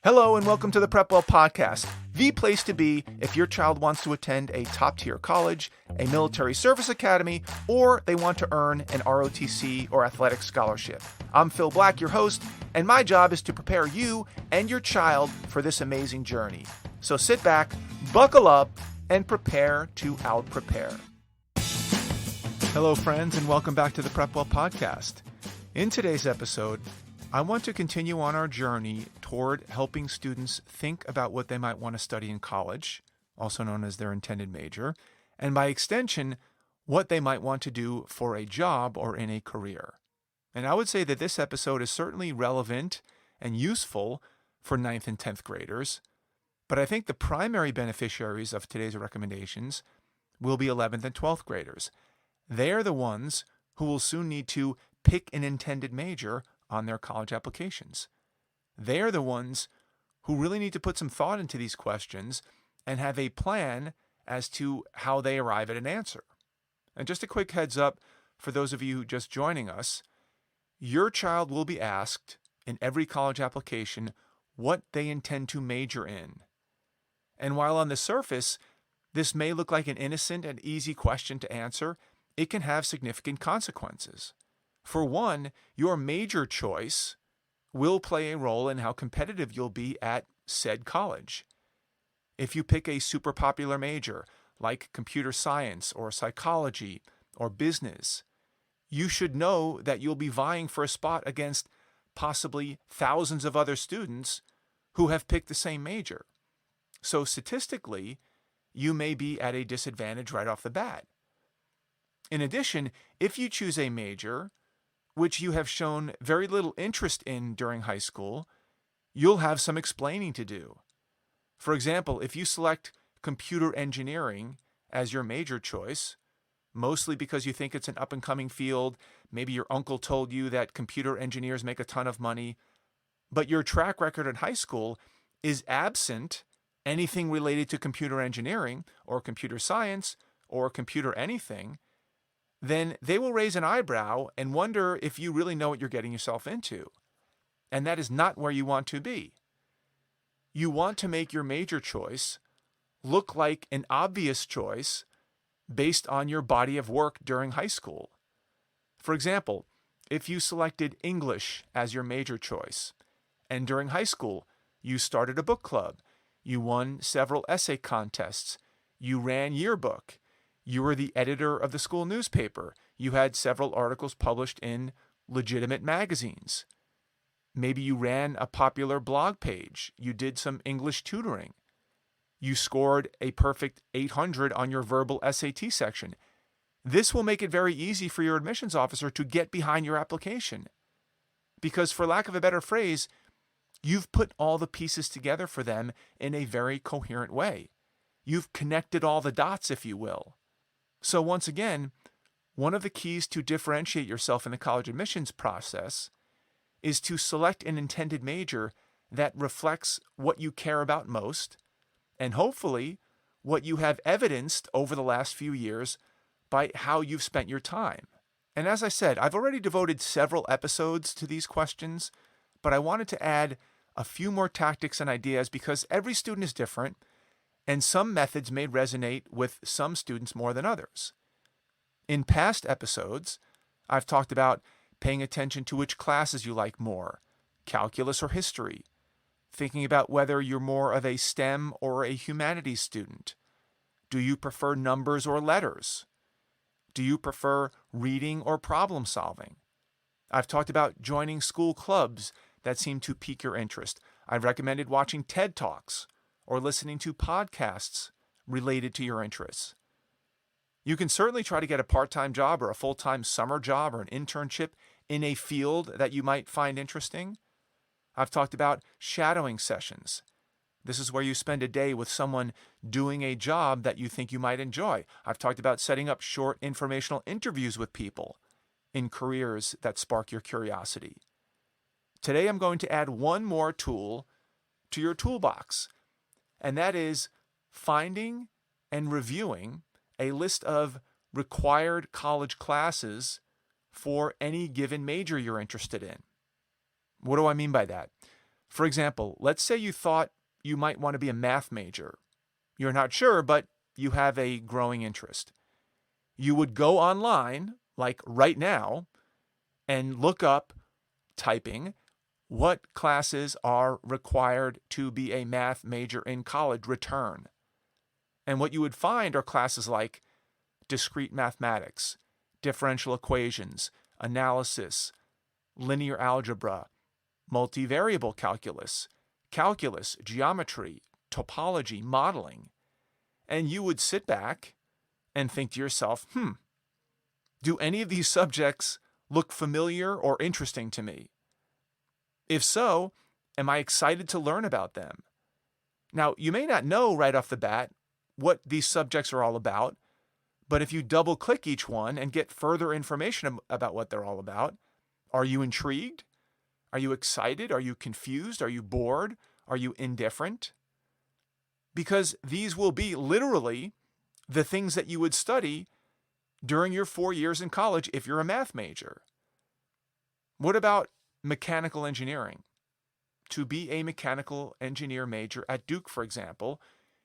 Hello and welcome to the PrepWell podcast, the place to be if your child wants to attend a top-tier college, a military service academy, or they want to earn an ROTC or athletic scholarship. I'm Phil Black, your host, and my job is to prepare you and your child for this amazing journey. So sit back, buckle up, and prepare to out-prepare. Hello friends, and welcome back to the PrepWell podcast. In today's episode, I want to continue on our journey toward helping students think about what they might want to study in college, also known as their intended major, and by extension, what they might want to do for a job or in a career. And I would say that this episode is certainly relevant and useful for 9th and 10th graders, but I think the primary beneficiaries of today's recommendations will be 11th and 12th graders. They are the ones who will soon need to pick an intended major on their college applications. They are the ones who really need to put some thought into these questions and have a plan as to how they arrive at an answer. And just a quick heads up for those of you just joining us, your child will be asked in every college application what they intend to major in. And while on the surface, this may look like an innocent and easy question to answer, it can have significant consequences. For one, your major choice will play a role in how competitive you'll be at said college. If you pick a super popular major like computer science or psychology or business, you should know that you'll be vying for a spot against possibly thousands of other students who have picked the same major. So statistically, you may be at a disadvantage right off the bat. In addition, if you choose a major which you have shown very little interest in during high school, you'll have some explaining to do. For example, if you select computer engineering as your major choice, mostly because you think it's an up-and-coming field, maybe your uncle told you that computer engineers make a ton of money, but your track record in high school is absent anything related to computer engineering or computer science or computer anything, then they will raise an eyebrow and wonder if you really know what you're getting yourself into. And that is not where you want to be. You want to make your major choice look like an obvious choice based on your body of work during high school. For example, if you selected English as your major choice, and during high school you started a book club, you won several essay contests, you ran yearbook, you were the editor of the school newspaper. You had several articles published in legitimate magazines. Maybe you ran a popular blog page. You did some English tutoring. You scored a perfect 800 on your verbal SAT section. This will make it very easy for your admissions officer to get behind your application. Because for lack of a better phrase, you've put all the pieces together for them in a very coherent way. You've connected all the dots, if you will. So once again, one of the keys to differentiate yourself in the college admissions process is to select an intended major that reflects what you care about most, and hopefully what you have evidenced over the last few years by how you've spent your time. And as I said, I've already devoted several episodes to these questions, but I wanted to add a few more tactics and ideas because every student is different, and some methods may resonate with some students more than others. In past episodes, I've talked about paying attention to which classes you like more, calculus or history, thinking about whether you're more of a STEM or a humanities student. Do you prefer numbers or letters? Do you prefer reading or problem solving? I've talked about joining school clubs that seem to pique your interest. I've recommended watching TED Talks or listening to podcasts related to your interests. You can certainly try to get a part-time job or a full-time summer job or an internship in a field that you might find interesting. I've talked about shadowing sessions. This is where you spend a day with someone doing a job that you think you might enjoy. I've talked about setting up short informational interviews with people in careers that spark your curiosity. Today I'm going to add one more tool to your toolbox, and that is finding and reviewing a list of required college classes for any given major you're interested in. What do I mean by that? For example, let's say you thought you might want to be a math major. You're not sure, but you have a growing interest. You would go online, like right now, and look up, typing, what classes are required to be a math major in college, return. And what you would find are classes like discrete mathematics, differential equations, analysis, linear algebra, multivariable calculus, calculus, geometry, topology, modeling. And you would sit back and think to yourself, do any of these subjects look familiar or interesting to me? If so, am I excited to learn about them? Now, you may not know right off the bat what these subjects are all about, but if you double-click each one and get further information about what they're all about, are you intrigued? Are you excited? Are you confused? Are you bored? Are you indifferent? Because these will be literally the things that you would study during your 4 years in college if you're a math major. What about mechanical engineering? To be a mechanical engineer major at Duke, for example,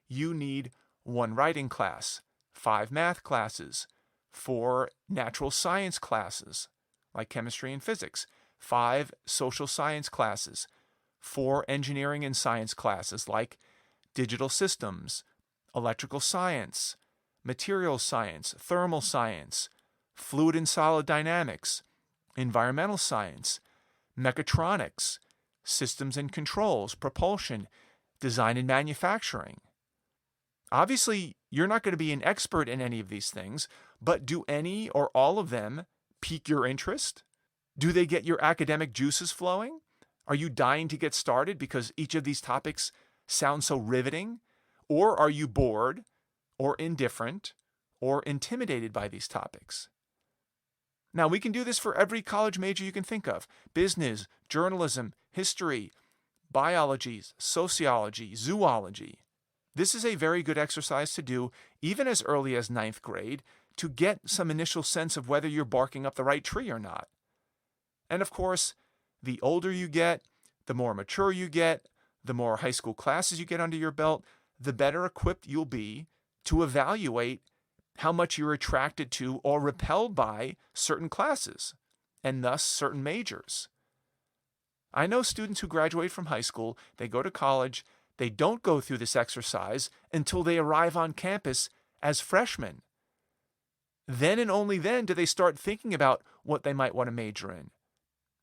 you need 1 writing class, 5 math classes, 4 natural science classes, like chemistry and physics, 5 social science classes, 4 engineering and science classes, like digital systems, electrical science, material science, thermal science, fluid and solid dynamics, environmental science, mechatronics, systems and controls, propulsion, design and manufacturing. Obviously, you're not going to be an expert in any of these things, but do any or all of them pique your interest? Do they get your academic juices flowing? Are you dying to get started because each of these topics sounds so riveting? Or are you bored, or indifferent, or intimidated by these topics? Now, we can do this for every college major you can think of: business, journalism, history, biology, sociology, zoology. This is a very good exercise to do even as early as 9th grade to get some initial sense of whether you're barking up the right tree or not. And of course, the older you get, the more mature you get, the more high school classes you get under your belt, the better equipped you'll be to evaluate how much you're attracted to or repelled by certain classes, and thus certain majors. I know students who graduate from high school, they go to college, they don't go through this exercise until they arrive on campus as freshmen. Then and only then do they start thinking about what they might want to major in.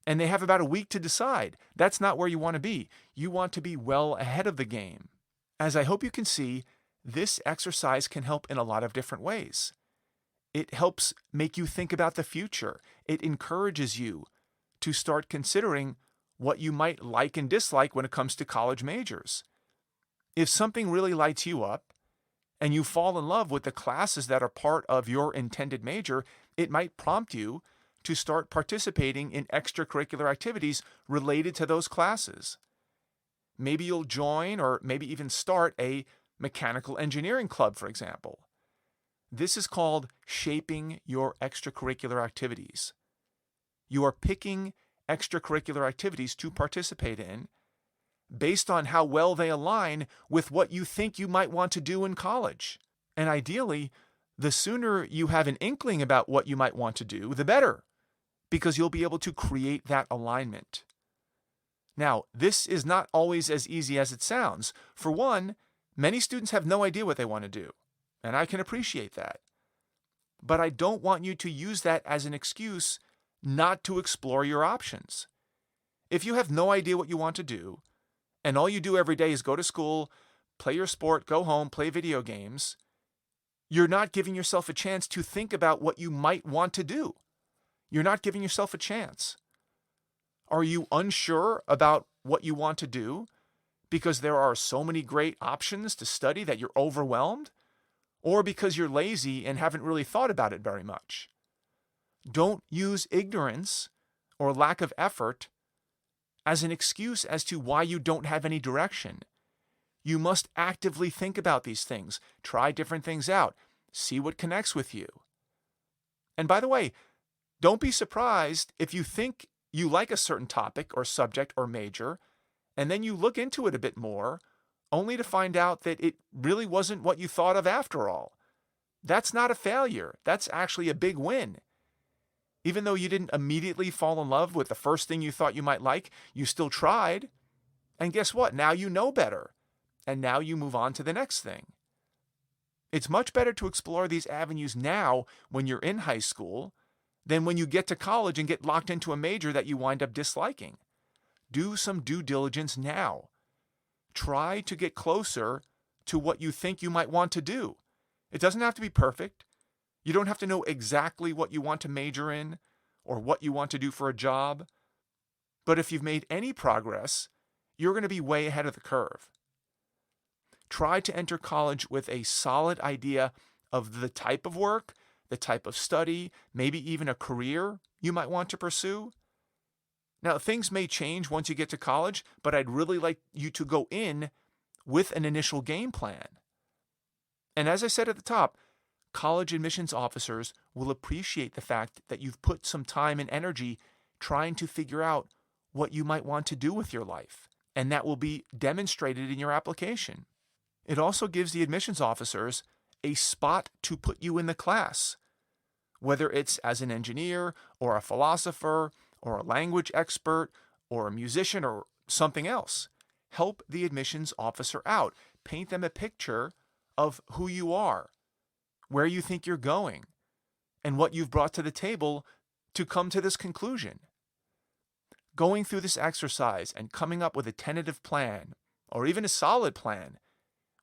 And they have about a week to decide. That's not where you want to be. You want to be well ahead of the game. As I hope you can see, this exercise can help in a lot of different ways. It helps make you think about the future. It encourages you to start considering what you might like and dislike when it comes to college majors. If something really lights you up, and you fall in love with the classes that are part of your intended major, it might prompt you to start participating in extracurricular activities related to those classes. Maybe you'll join or maybe even start a mechanical engineering club, for example. This is called shaping your extracurricular activities. You are picking extracurricular activities to participate in based on how well they align with what you think you might want to do in college. And ideally, the sooner you have an inkling about what you might want to do, the better, because you'll be able to create that alignment. Now, this is not always as easy as it sounds. For one, many students have no idea what they want to do, and I can appreciate that. But I don't want you to use that as an excuse not to explore your options. If you have no idea what you want to do, and all you do every day is go to school, play your sport, go home, play video games, you're not giving yourself a chance to think about what you might want to do. You're not giving yourself a chance. Are you unsure about what you want to do because there are so many great options to study that you're overwhelmed? Or because you're lazy and haven't really thought about it very much? Don't use ignorance or lack of effort as an excuse as to why you don't have any direction. You must actively think about these things, try different things out, see what connects with you. And by the way, don't be surprised if you think you like a certain topic or subject or major, and then you look into it a bit more, only to find out that it really wasn't what you thought of after all. That's not a failure. That's actually a big win. Even though you didn't immediately fall in love with the first thing you thought you might like, you still tried. And guess what? Now you know better. And now you move on to the next thing. It's much better to explore these avenues now when you're in high school than when you get to college and get locked into a major that you wind up disliking. Do some due diligence now. Try to get closer to what you think you might want to do. It doesn't have to be perfect. You don't have to know exactly what you want to major in or what you want to do for a job. But if you've made any progress, you're going to be way ahead of the curve. Try to enter college with a solid idea of the type of work, the type of study, maybe even a career you might want to pursue. Now, things may change once you get to college, but I'd really like you to go in with an initial game plan. And as I said at the top, college admissions officers will appreciate the fact that you've put some time and energy trying to figure out what you might want to do with your life, and that will be demonstrated in your application. It also gives the admissions officers a spot to put you in the class, whether it's as an engineer or a philosopher or a language expert or a musician or something else. Help the admissions officer out. Paint them a picture of who you are, where you think you're going, and what you've brought to the table to come to this conclusion. Going through this exercise and coming up with a tentative plan, or even a solid plan,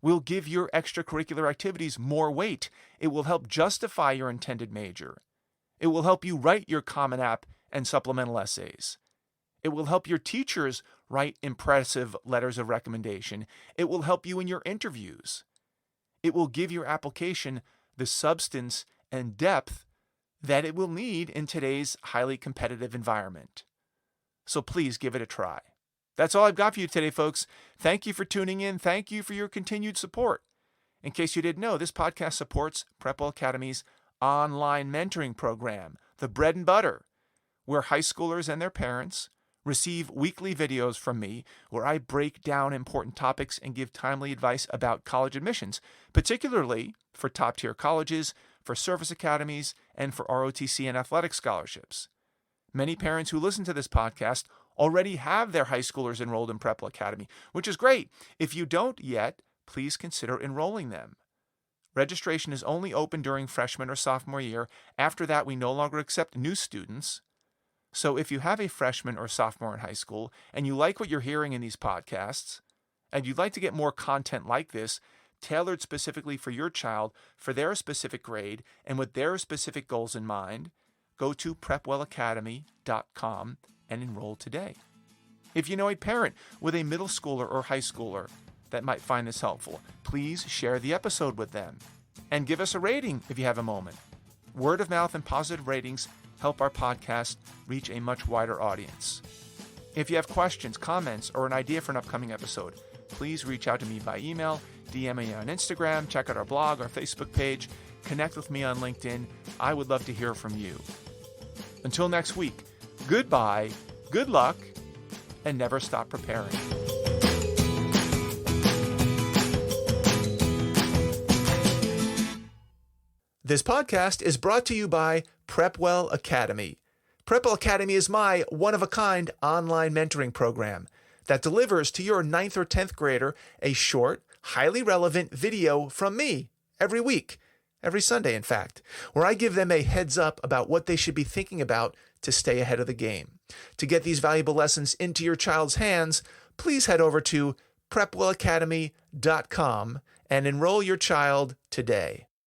will give your extracurricular activities more weight. It will help justify your intended major. It will help you write your Common App and supplemental essays. It will help your teachers write impressive letters of recommendation. It will help you in your interviews. It will give your application the substance and depth that it will need in today's highly competitive environment. So please give it a try. That's all I've got for you today, folks. Thank you for tuning in. Thank you for your continued support. In case you didn't know, this podcast supports PrepWell Academy's online mentoring program, the bread and butter, where high schoolers and their parents receive weekly videos from me where I break down important topics and give timely advice about college admissions, particularly for top-tier colleges, for service academies, and for ROTC and athletic scholarships. Many parents who listen to this podcast already have their high schoolers enrolled in PrepWell Academy, which is great. If you don't yet, please consider enrolling them. Registration is only open during freshman or sophomore year. After that, we no longer accept new students. So if you have a freshman or sophomore in high school and you like what you're hearing in these podcasts, and you'd like to get more content like this, tailored specifically for your child, for their specific grade, and with their specific goals in mind, go to PrepWellAcademy.com and enroll today. If you know a parent with a middle schooler or high schooler that might find this helpful, please share the episode with them and give us a rating if you have a moment. Word of mouth and positive ratings help our podcast reach a much wider audience. If you have questions, comments, or an idea for an upcoming episode, please reach out to me by email, DM me on Instagram, check out our blog, our Facebook page, connect with me on LinkedIn. I would love to hear from you. Until next week, goodbye, good luck, and never stop preparing. This podcast is brought to you by PrepWell Academy. PrepWell Academy is my one-of-a-kind online mentoring program that delivers to your 9th or 10th grader a short, highly relevant video from me every week, every Sunday, in fact, where I give them a heads up about what they should be thinking about to stay ahead of the game. To get these valuable lessons into your child's hands, please head over to PrepWellAcademy.com and enroll your child today.